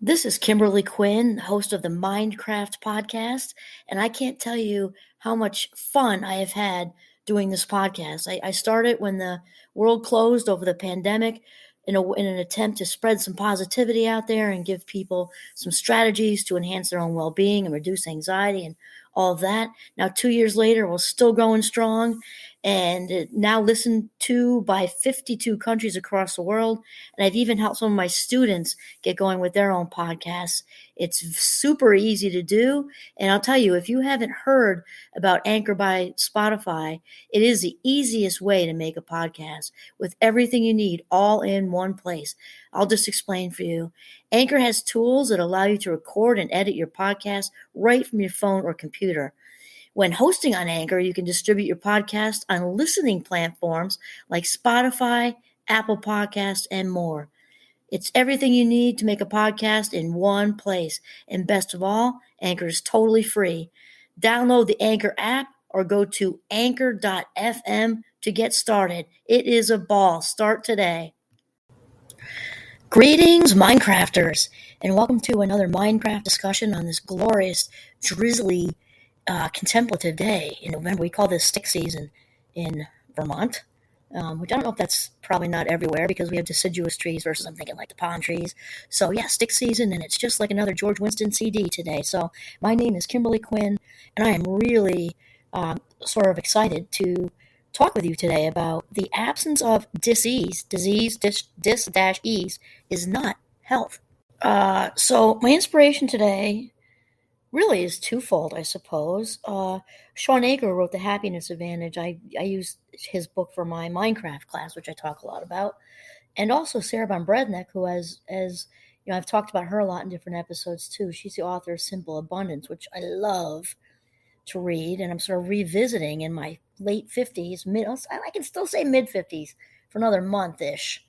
This is Kimberly Quinn, host of the Mindcraft podcast, and I can't tell you how much fun I have had doing this podcast. I started when the world closed over the pandemic in an attempt to spread some positivity out there and give people some strategies to enhance their own well-being and reduce anxiety and all of that. Now, 2 years later, we're still going strong and now listened to by 52 countries across the world. And I've even helped some of my students get going with their own podcasts. It's super easy to do. And I'll tell you, if you haven't heard about Anchor by Spotify, it is the easiest way to make a podcast with everything you need all in one place. I'll just explain for you. Anchor has tools that allow you to record and edit your podcast right from your phone or computer. When hosting on Anchor, you can distribute your podcast on listening platforms like Spotify, Apple Podcasts, and more. It's everything you need to make a podcast in one place. And best of all, Anchor is totally free. Download the Anchor app or go to anchor.fm to get started. It is a ball. Start today. Greetings, Minecrafters, and welcome to another Minecraft discussion on this glorious, drizzly, contemplative day in November. We call this stick season in Vermont, which I don't know if that's probably not everywhere because we have deciduous trees versus I'm thinking like the palm trees. So yeah, stick season, and it's just like another George Winston CD today. So my name is Kimberly Quinn, and I am really sort of excited to talk with you today about the absence of disease. Dis-ease is not health. So my inspiration today really is twofold, I suppose. Sean Aker wrote The Happiness Advantage. I used his book for my Minecraft class, which I talk a lot about. And also Sarah Von Brednick, who as I've talked about her a lot in different episodes too. She's the author of Simple Abundance, which I love to read, and I'm sort of revisiting in my late 50s, I can still say mid 50s for another month-ish.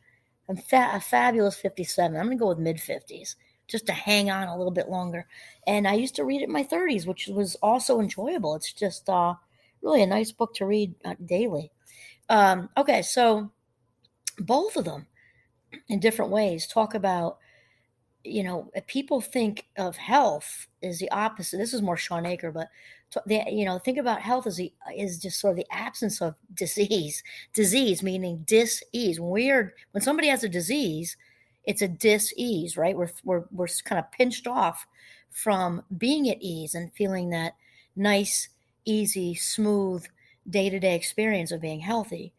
I'm a fabulous 57. I'm going to go with mid 50s just to hang on a little bit longer. And I used to read it in my 30s, which was also enjoyable. It's just really a nice book to read daily. Okay, so both of them in different ways talk about, people think of health as the opposite. This is more Sean Aker, but think about health as is just sort of the absence of disease. Disease meaning dis-ease. When somebody has a disease, it's a dis-ease, right? We're kind of pinched off from being at ease and feeling that nice, easy, smooth day-to-day experience of being healthy.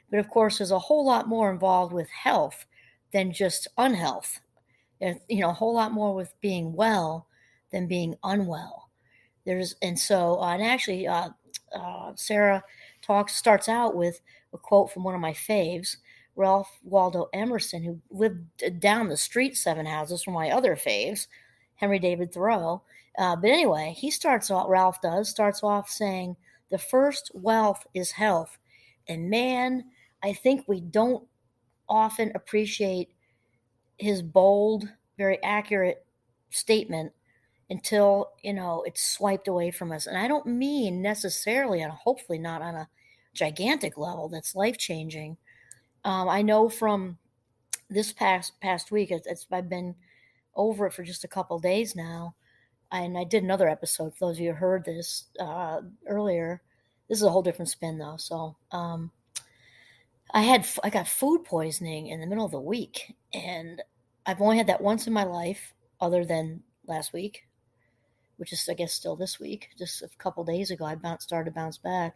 But of course, there's a whole lot more involved with health than just unhealth. There's, a whole lot more with being well than being unwell. Sarah starts out with a quote from one of my faves, Ralph Waldo Emerson, who lived down the street 7 houses from my other faves, Henry David Thoreau. But anyway, Ralph starts off saying, the first wealth is health. And man, I think we don't often appreciate his bold, very accurate statement until, it's swiped away from us. And I don't mean necessarily, and hopefully not on a gigantic level that's life-changing. I know from this past week, I've been over it for just a couple of days now, and I did another episode, for those of you who heard this earlier. This is a whole different spin, though. So I got food poisoning in the middle of the week, and I've only had that once in my life, other than last week, which is, I guess, still this week. Just a couple days ago, I started to bounce back.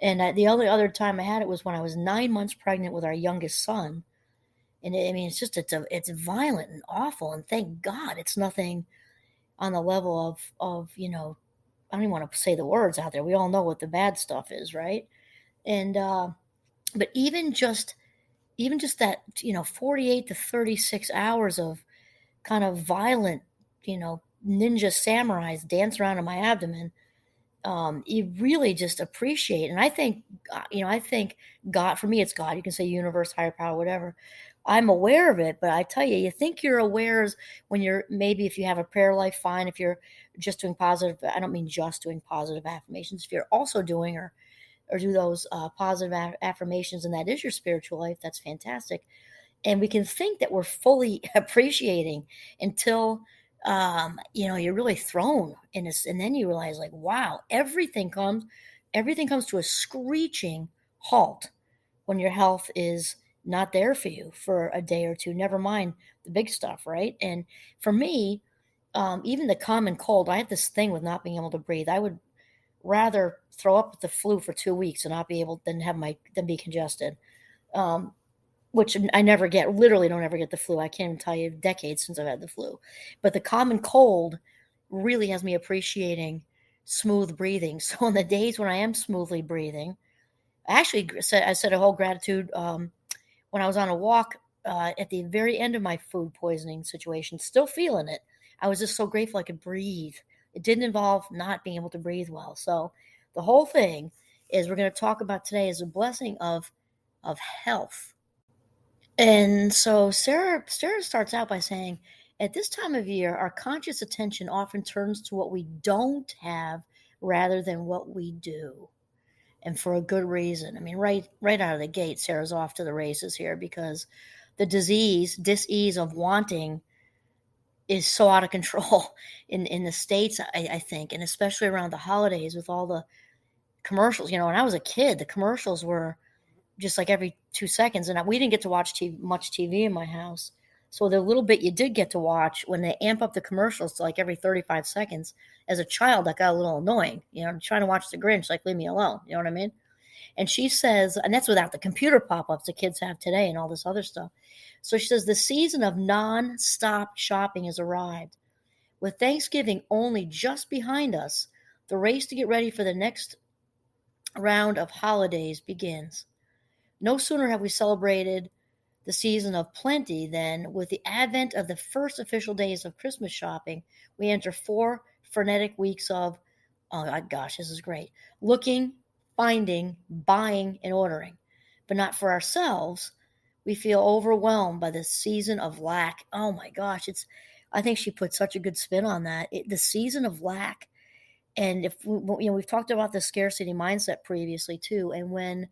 And the only other time I had it was when I was 9 months pregnant with our youngest son. And it's violent and awful. And thank God it's nothing on the level of I don't even want to say the words out there. We all know what the bad stuff is, right? And but even just that 48 to 36 hours of kind of violent ninja samurais dance around in my abdomen, you really just appreciate. And I think God, for me, it's God. You can say universe, higher power, whatever. I'm aware of it, but I tell you, you think you're aware when maybe if you have a prayer life, fine. If you're just doing positive, I don't mean just doing positive affirmations. If you're also doing or do those positive affirmations, and that is your spiritual life, that's fantastic. And we can think that we're fully appreciating until you're really thrown in this, and then you realize, like, wow, everything comes to a screeching halt when your health is not there for you for a day or two, never mind the big stuff, right? And for me, even the common cold, I have this thing with not being able to breathe. I would rather throw up with the flu for 2 weeks and not be able than be congested. Um, which I never get. Literally, don't ever get the flu. I can't even tell you decades since I've had the flu. But the common cold really has me appreciating smooth breathing. So on the days when I am smoothly breathing, I said a whole gratitude when I was on a walk at the very end of my food poisoning situation, still feeling it. I was just so grateful I could breathe. It didn't involve not being able to breathe well. So the whole thing is we're going to talk about today is a blessing of health. And so Sarah starts out by saying, at this time of year, our conscious attention often turns to what we don't have rather than what we do. And for a good reason. I mean, right out of the gate, Sarah's off to the races here because the dis-ease of wanting is so out of control in the States, I think, and especially around the holidays with all the commercials. When I was a kid, the commercials were just like every 2 seconds. And we didn't get to watch much TV in my house. So the little bit you did get to watch, when they amp up the commercials to like every 35 seconds, as a child, that got a little annoying. I'm trying to watch the Grinch, like, leave me alone. You know what I mean? And she says, and that's without the computer pop-ups the kids have today and all this other stuff. So she says, the season of non-stop shopping has arrived. With Thanksgiving only just behind us, the race to get ready for the next round of holidays begins. No sooner have we celebrated the season of plenty than, with the advent of the first official days of Christmas shopping, we enter 4 frenetic weeks of, oh my gosh, this is great, looking, finding, buying, and ordering. But not for ourselves. We feel overwhelmed by the season of lack. Oh my gosh, I think she put such a good spin on that. The season of lack. And if we've talked about the scarcity mindset previously too, and when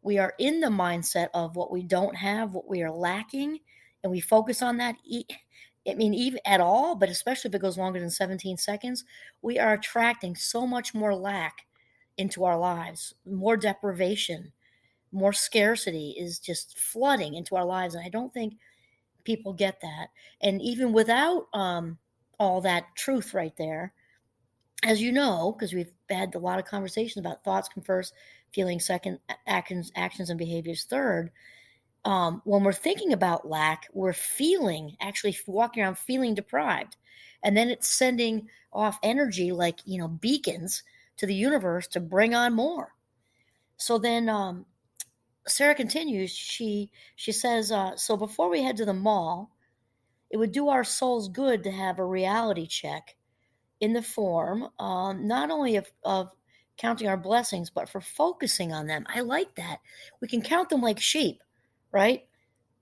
we are in the mindset of what we don't have, what we are lacking, and we focus on that, even at all, but especially if it goes longer than 17 seconds, we are attracting so much more lack into our lives. More deprivation, more scarcity is just flooding into our lives. And I don't think people get that. And even without all that truth right there, as you know, because we've had a lot of conversations about thoughts come first, feelings second, actions and behaviors third. When we're thinking about lack, we're actually walking around feeling deprived. And then it's sending off energy like, beacons to the universe to bring on more. So then Sarah continues, she says, so before we head to the mall, it would do our souls good to have a reality check in the form not only of counting our blessings, but for focusing on them. I like that. We can count them like sheep, right?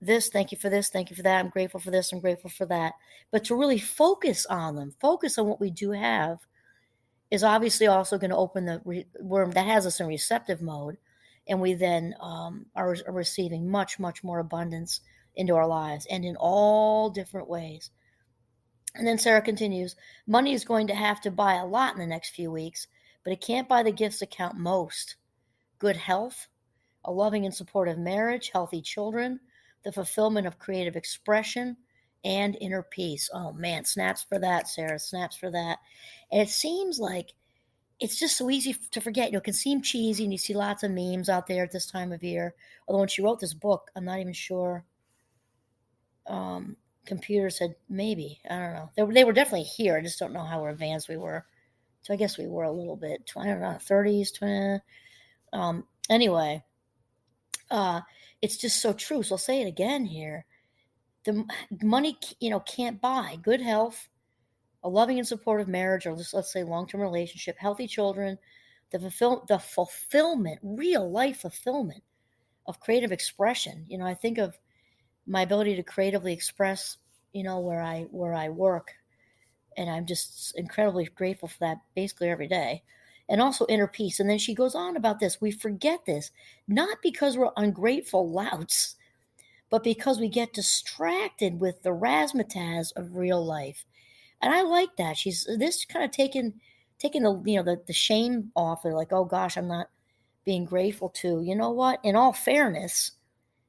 This, thank you for this, thank you for that. I'm grateful for this, I'm grateful for that. But to really focus on them, focus on what we do have, is obviously also going to open the worm that has us in receptive mode. And we then are receiving much, much more abundance into our lives and in all different ways. And then Sarah continues, money is going to have to buy a lot in the next few weeks, but it can't buy the gifts that count most. Good health, a loving and supportive marriage, healthy children, the fulfillment of creative expression, and inner peace. Oh man, snaps for that, Sarah, snaps for that. And it seems like it's just so easy to forget. It can seem cheesy, and you see lots of memes out there at this time of year. Although when she wrote this book, I'm not even sure. Computer said maybe. I don't know. They were definitely here. I just don't know how advanced we were. So I guess we were a little bit, I don't know, 30s, 20. Anyway, it's just so true. So I'll say it again here. The money, can't buy good health, a loving and supportive marriage, or let's say long-term relationship, healthy children, the fulfillment, real life fulfillment of creative expression. I think of my ability to creatively express, where I work, and I'm just incredibly grateful for that basically every day. And also inner peace. And then she goes on about this. We forget this, not because we're ungrateful louts, but because we get distracted with the razzmatazz of real life. And I like that. She's this kind of taking the the shame off of like, oh gosh, I'm not being grateful to. You know what? In all fairness,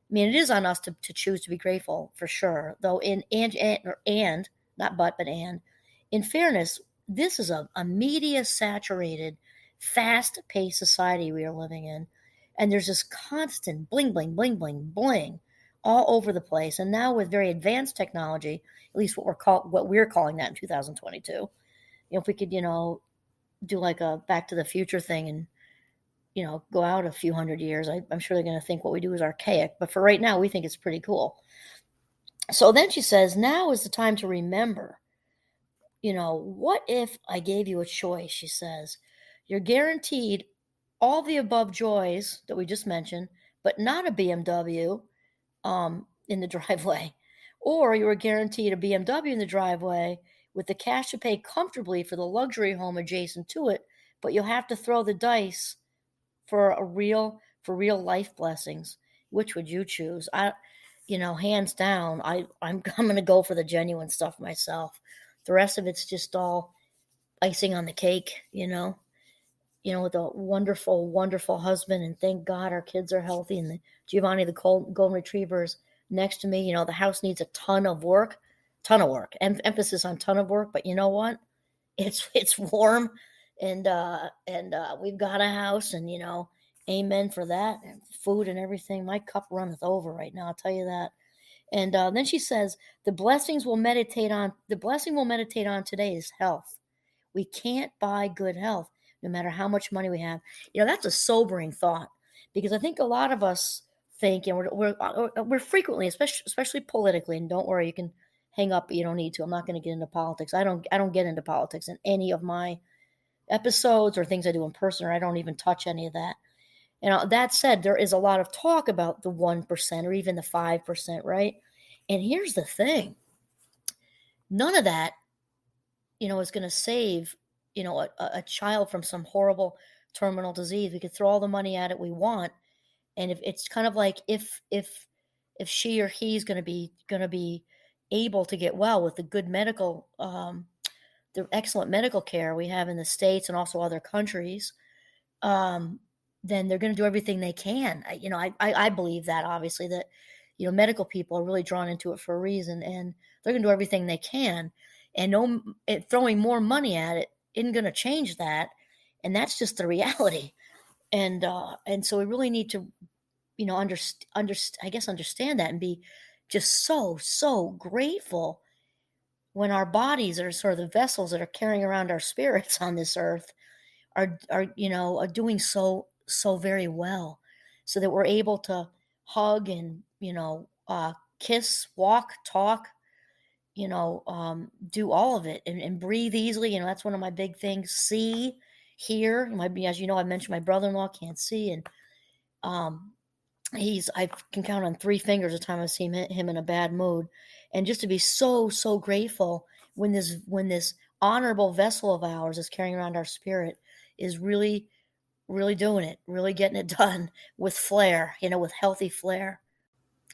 I mean, it is on us to choose to be grateful for sure. Though and not but and in fairness, this is a media saturated, fast paced society we are living in, and there's this constant bling bling bling bling bling all over the place. And now with very advanced technology, at least what we're calling that in 2022. If we could do like a Back to the Future thing and go out a few hundred years, I'm sure they're going to think what we do is archaic. But for right now, we think it's pretty cool. So then she says, now is the time to remember. What if I gave you a choice? She says, you're guaranteed all the above joys that we just mentioned, but not a BMW in the driveway. Or you were guaranteed a BMW in the driveway with the cash to pay comfortably for the luxury home adjacent to it, but you'll have to throw the dice for real life blessings. Which would you choose? Hands down, I'm going to go for the genuine stuff myself. The rest of it's just all icing on the cake, with a wonderful, wonderful husband, and thank God our kids are healthy, and Giovanni, the golden retriever, is next to me. The house needs a ton of work, emphasis on ton of work, but you know what? It's warm, and we've got a house, and amen for that, and food and everything. My cup runneth over right now, I'll tell you that. And then she says, the blessing we'll meditate on today is health. We can't buy good health, no matter how much money we have. That's a sobering thought, because I think a lot of us think, and we're frequently, especially politically, and don't worry, you can hang up, but you don't need to. I'm not going to get into politics. I don't get into politics in any of my episodes or things I do in person, or I don't even touch any of that. That said, there is a lot of talk about the 1% or even the 5%, right? And here's the thing. None of that, is going to save, a child from some horrible terminal disease. We could throw all the money at it we want. And if it's kind of like if she or he's going to be able to get well with the good medical, the excellent medical care we have in the States and also other countries, then they're going to do everything they can. I believe that, obviously, that, medical people are really drawn into it for a reason, and they're going to do everything they can. And throwing more money at it isn't going to change that. And that's just the reality. And so we really need to, understand that and be just so grateful when our bodies are sort of the vessels that are carrying around our spirits on this earth are doing so very well, so that we're able to hug and kiss, walk, talk, do all of it, and breathe easily. That's one of my big things. See, hear. As you know, I mentioned my brother-in-law can't see, and I can count on 3 fingers the time I've seen him in a bad mood. And just to be so grateful when this honorable vessel of ours is carrying around our spirit is really doing it, really getting it done with flair, with healthy flair.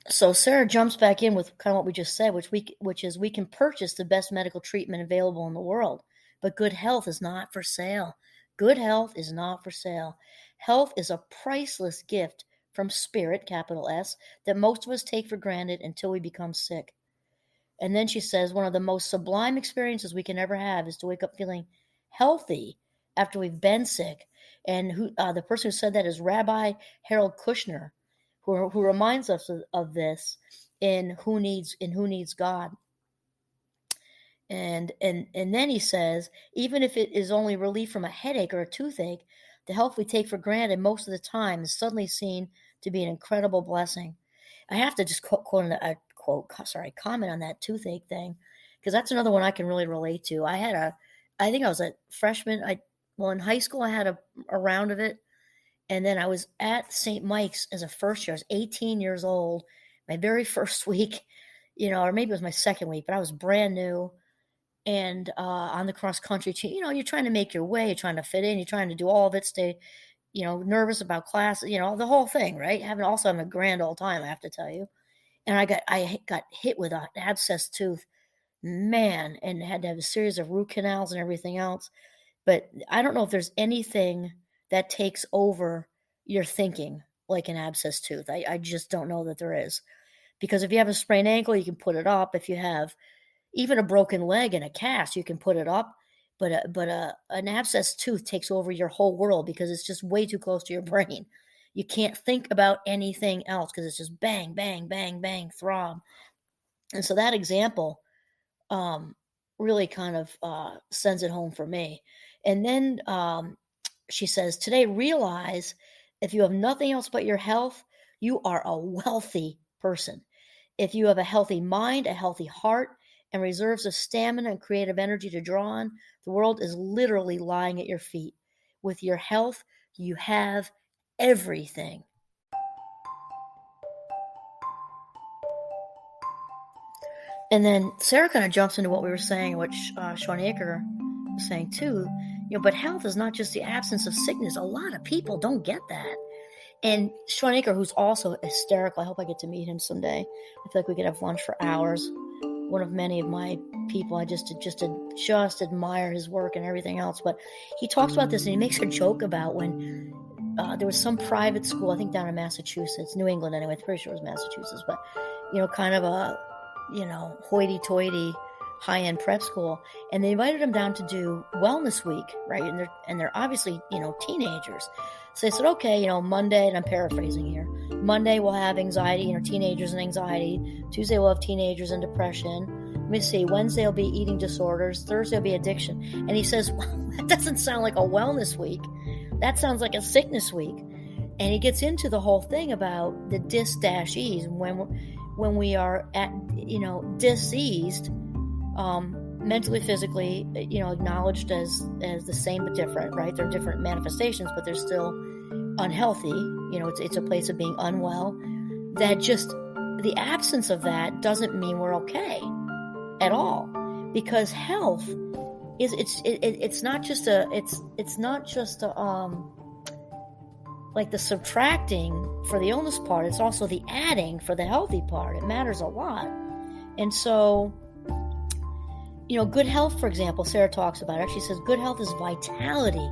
So Sarah jumps back in with kind of what we just said, which is we can purchase the best medical treatment available in the world, but good health is not for sale. Good health is not for sale. Health is a priceless gift from spirit, capital S, that most of us take for granted until we become sick. And then she says, one of the most sublime experiences we can ever have is to wake up feeling healthy after we've been sick. And the person who said that is Rabbi Harold Kushner, who reminds us of this in Who Needs God. And then he says, even if it is only relief from a headache or a toothache, the health we take for granted most of the time is suddenly seen to be an incredible blessing. I have to just comment on that toothache thing, because that's another one I can really relate to. I think I was a freshman. In high school I had a round of it, and then I was at St. Mike's as a first year. I was 18 years old, my very first week, or maybe it was my second week, but I was brand new. And on the cross country team, you're trying to make your way, you're trying to fit in, you're trying to do all of it, stay, nervous about class, the whole thing, right? Having a grand old time, I have to tell you. and I got hit with an abscess tooth, man, and had to have a series of root canals and everything else. But I don't know if there's anything that takes over your thinking like an abscess tooth. I just don't know that there is. Because if you have a sprained ankle, you can put it up. If you have even a broken leg and a cast, you can put it up. But an abscess tooth takes over your whole world because it's just way too close to your brain. You can't think about anything else because it's just bang, bang, bang, bang, throb. And so that example really kind of sends it home for me. And then she says, today, realize if you have nothing else but your health, you are a wealthy person. If you have a healthy mind, a healthy heart, and reserves of stamina and creative energy to draw on, the world is literally lying at your feet. With your health, you have everything. And then Sarah kind of jumps into what we were saying, which Sean Aker was saying too. But health is not just the absence of sickness. A lot of people don't get that. And Sean Aker, who's also hysterical, I hope I get to meet him someday. I feel like we could have lunch for hours. One of many of my people, I just admire his work and everything else. But he talks about this, and he makes a joke about when there was some private school, I think down in Massachusetts, New England anyway, I'm pretty sure it was Massachusetts, but kind of a hoity-toity high-end prep school, and they invited him down to do wellness week, right? And they're obviously teenagers. So they said, okay, Monday, and I'm paraphrasing here, Monday we'll have anxiety, teenagers and anxiety. Tuesday we'll have teenagers and depression. Let me see, Wednesday will be eating disorders. Thursday will be addiction. And he says, well, that doesn't sound like a wellness week. That sounds like a sickness week. And he gets into the whole thing about the dis-ease, when we are at, diseased, mentally, physically, acknowledged as the same but different, right? They're different manifestations, but they're still unhealthy. It's a place of being unwell. That just the absence of that doesn't mean we're okay at all, because health is it's not just like the subtracting for the illness part. It's also the adding for the healthy part. It matters a lot. And so, good health, for example, Sarah talks about it. She says good health is vitality,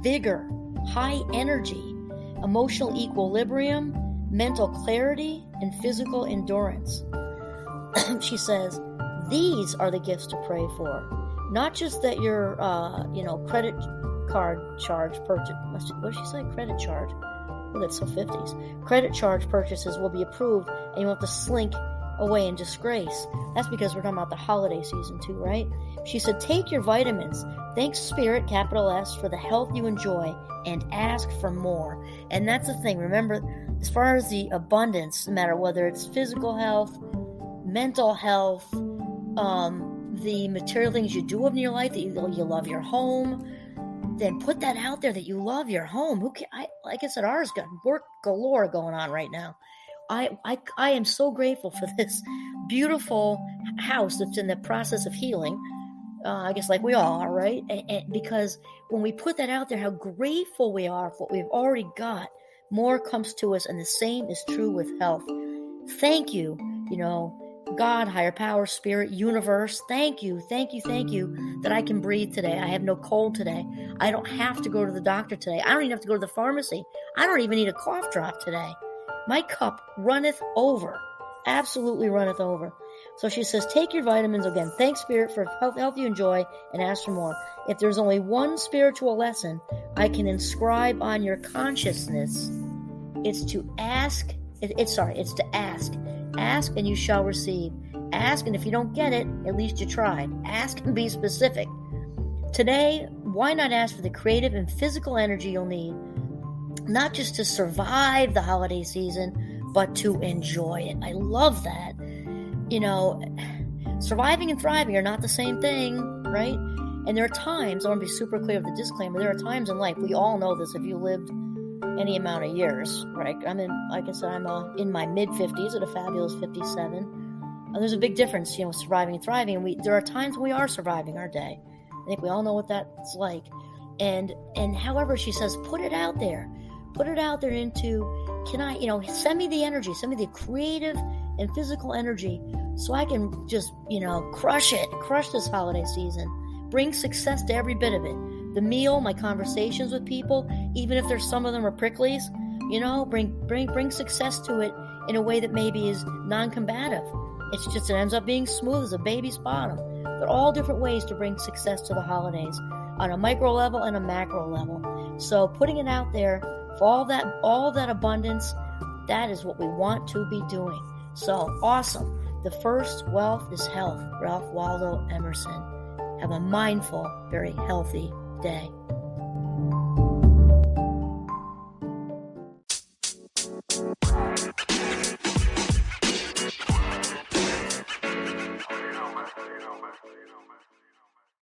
vigor, high energy, emotional equilibrium, mental clarity, and physical endurance. She says these are the gifts to pray for. Not just that your, credit card charge purchase. What did she say? Credit charge. Oh, that's so 50s. Credit charge purchases will be approved, and you won't have to slink away in disgrace. That's because we're talking about the holiday season too, right? She said, take your vitamins. Thank Spirit, capital S, for the health you enjoy, and ask for more. And that's the thing. Remember, as far as the abundance, no matter whether it's physical health, mental health, the material things you do in your life, that you love your home, then put that out there that you love your home. Like I said, ours got work galore going on right now. I am so grateful for this beautiful house that's in the process of healing. I guess like we all are, right? And because when we put that out there, how grateful we are for what we've already got, more comes to us, and the same is true with health. Thank you, God, higher power, spirit, universe, thank you that I can breathe today. I have no cold today. I don't have to go to the doctor today. I don't even have to go to the pharmacy. I don't even need a cough drop today. My cup runneth over, absolutely runneth over. So she says, take your vitamins again. Thank Spirit for health you enjoy, and ask for more. If there's only one spiritual lesson I can inscribe on your consciousness, it's to ask. It's to ask. Ask and you shall receive. Ask, and if you don't get it, at least you tried. Ask and be specific. Today, why not ask for the creative and physical energy you'll need, not just to survive the holiday season, but to enjoy it. I love that. Surviving and thriving are not the same thing, right? And there are times, I want to be super clear with the disclaimer, there are times in life, we all know this if you lived any amount of years, right? I'm in my mid-50s at a fabulous 57. There's a big difference, surviving and thriving. And there are times when we are surviving our day. I think we all know what that's like. And however, she says, put it out there. Put it out there into, send me the energy, send me the creative and physical energy so I can just, crush this holiday season, bring success to every bit of it. The meal, my conversations with people, even if there's some of them are pricklies, bring success to it in a way that maybe is non-combative. It ends up being smooth as a baby's bottom. There are all different ways to bring success to the holidays on a micro level and a macro level. So putting it out there for all that abundance, that is what we want to be doing. So awesome. The first wealth is health. Ralph Waldo Emerson. Have a mindful, very healthy day.